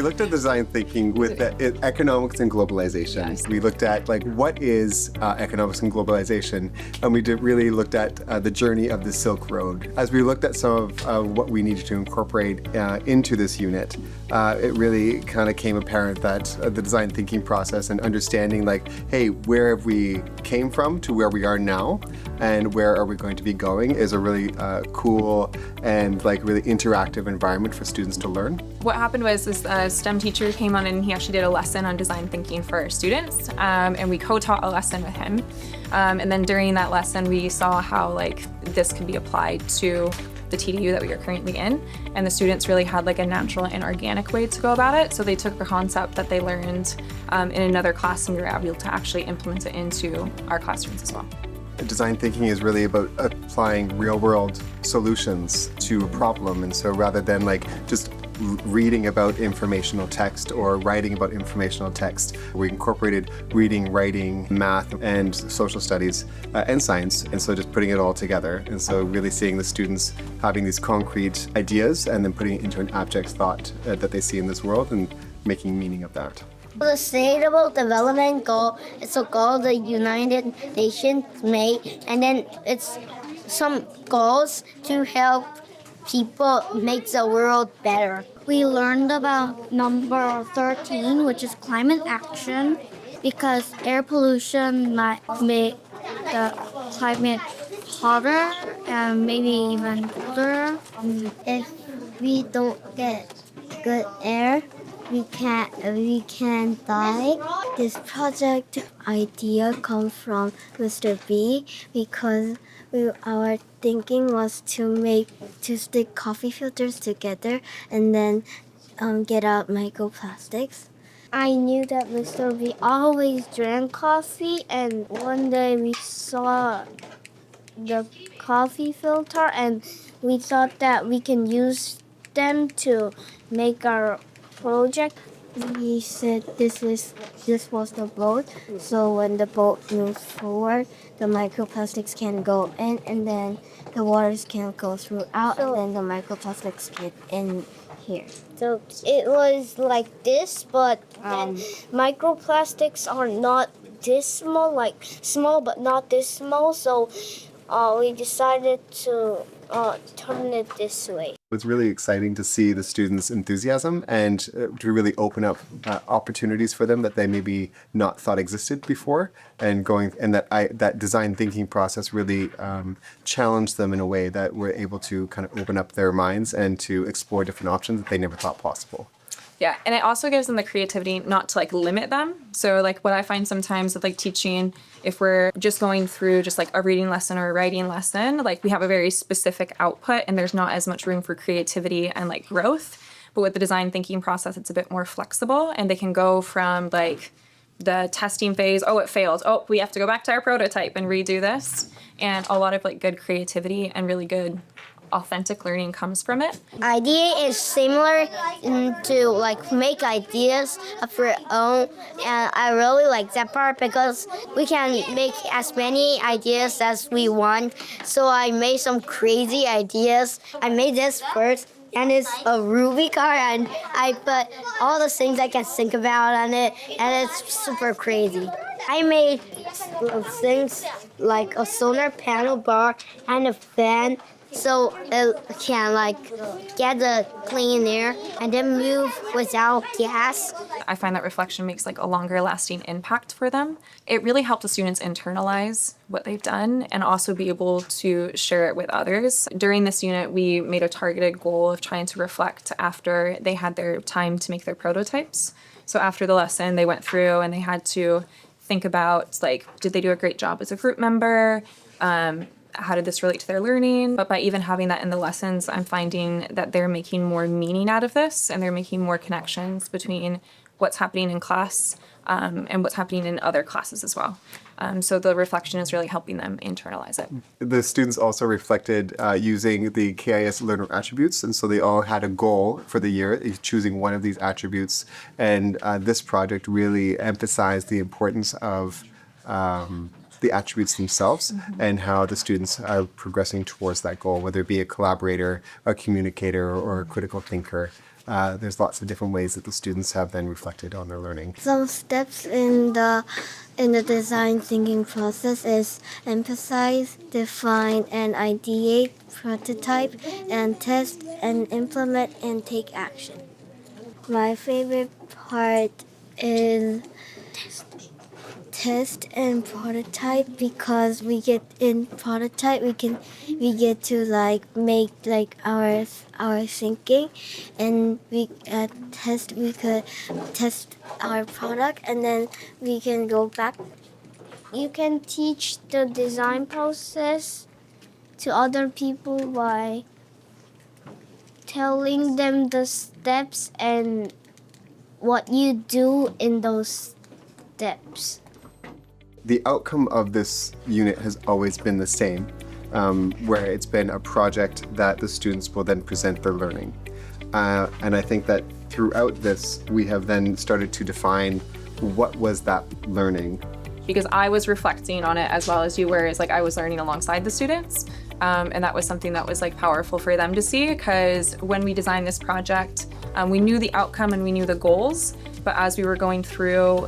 we looked at design thinking with economics and globalization. Yes. We looked at like what is economics and globalization, and we really looked at the journey of the Silk Road. As we looked at some of what we needed to incorporate into this unit, it really kind of came apparent that the design thinking process and understanding like, hey, where have we came from to where we are now, and where are we going to be going is a really cool and like really interactive environment for students to learn. What happened was this STEM teacher came on and he actually did a lesson on design thinking for our students, and we co-taught a lesson with him. And then during that lesson, we saw how like this could be applied to the TDU that we are currently in, and the students really had like a natural and organic way to go about it. So they took a concept that they learned in another class, and we were able to actually implement it into our classrooms as well. Design thinking is really about applying real-world solutions to a problem, and so rather than like just reading about informational text or writing about informational text, we incorporated reading, writing, math, and social studies and science, and so just putting it all together. And so really seeing the students having these concrete ideas and then putting it into an abstract thought that they see in this world and making meaning of that. The Sustainable Development Goal is a goal the United Nations made, and then it's some goals to help people make the world better. We learned about number 13, which is climate action, because air pollution might make the climate hotter and maybe even colder. If we don't get good air, we can die. This project idea comes from Mr. B because our thinking was to stick coffee filters together and then get out microplastics. I knew that Mr. B always drank coffee, and one day we saw the coffee filter and we thought that we can use them to make our project. We said this was the boat, so when the boat moves forward, the microplastics can go in, and then the waters can go throughout, and then the microplastics get in here. So it was like this, but then microplastics are not this small, like small but not this small, so we decided to turn it this way. It's really exciting to see the students' enthusiasm and to really open up opportunities for them that they maybe not thought existed before, and that design thinking process really challenged them in a way that we're able to kind of open up their minds and to explore different options that they never thought possible. Yeah, and it also gives them the creativity not to like limit them. So like what I find sometimes with like teaching, if we're just going through just like a reading lesson or a writing lesson, like we have a very specific output and there's not as much room for creativity and like growth. But with the design thinking process, it's a bit more flexible, and they can go from like the testing phase, oh, it failed, oh, we have to go back to our prototype and redo this. And a lot of like good creativity and really good authentic learning comes from it. Idea is similar to like make ideas of your own, and I really like that part because we can make as many ideas as we want. So I made some crazy ideas. I made this first, and it's a Rubik car, and I put all the things I can think about on it, and it's super crazy. I made things like a solar panel bar and a fan, so it can like get the clean air and then move without gas. I find that reflection makes like a longer lasting impact for them. It really helped the students internalize what they've done and also be able to share it with others. During this unit, we made a targeted goal of trying to reflect after they had their time to make their prototypes. So after the lesson, they went through and they had to think about like, did they do a great job as a group member? How did this relate to their learning? But by even having that in the lessons, I'm finding that they're making more meaning out of this, and they're making more connections between what's happening in class and what's happening in other classes as well. So the reflection is really helping them internalize it. The students also reflected using the KIS learner attributes, and so they all had a goal for the year, choosing one of these attributes, and this project really emphasized the importance of the attributes themselves and how the students are progressing towards that goal, whether it be a collaborator, a communicator, or a critical thinker. there's lots of different ways that the students have then reflected on their learning. Some steps in the design thinking process is emphasize, define, and ideate, prototype, and test, and implement, and take action. My favorite part is test and prototype because we get in prototype we get to like make like our thinking, and we could test our product, and then we can go back. You can teach the design process to other people by telling them the steps and what you do in those steps. The outcome of this unit has always been the same, where it's been a project that the students will then present their learning. And I think that throughout this, we have then started to define what was that learning. Because I was reflecting on it as well as you were, is like I was learning alongside the students. And that was something that was like powerful for them to see, because when we designed this project, we knew the outcome and we knew the goals, but as we were going through,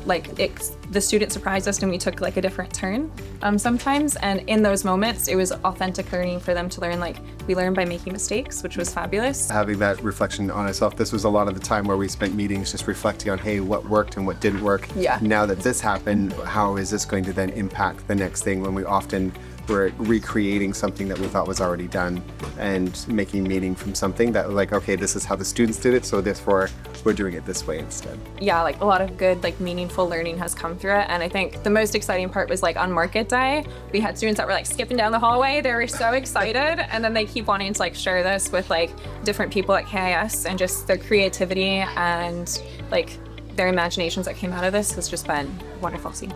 the students surprised us and we took like a different turn sometimes. And in those moments, it was authentic learning for them to learn. Like we learned by making mistakes, which was fabulous. Having that reflection on itself, this was a lot of the time where we spent meetings just reflecting on, hey, what worked and what didn't work. Yeah. Now that this happened, how is this going to then impact the next thing, when we often were recreating something that we thought was already done and making meaning from something that like, okay, this is how the students did it, so therefore we're doing it this way instead. Yeah, like a lot of good, like meaningful learning has come through it. And I think the most exciting part was like on market day, we had students that were like skipping down the hallway. They were so excited. And then they keep wanting to like share this with like different people at KIS, and just their creativity and like their imaginations that came out of this has just been wonderful to see.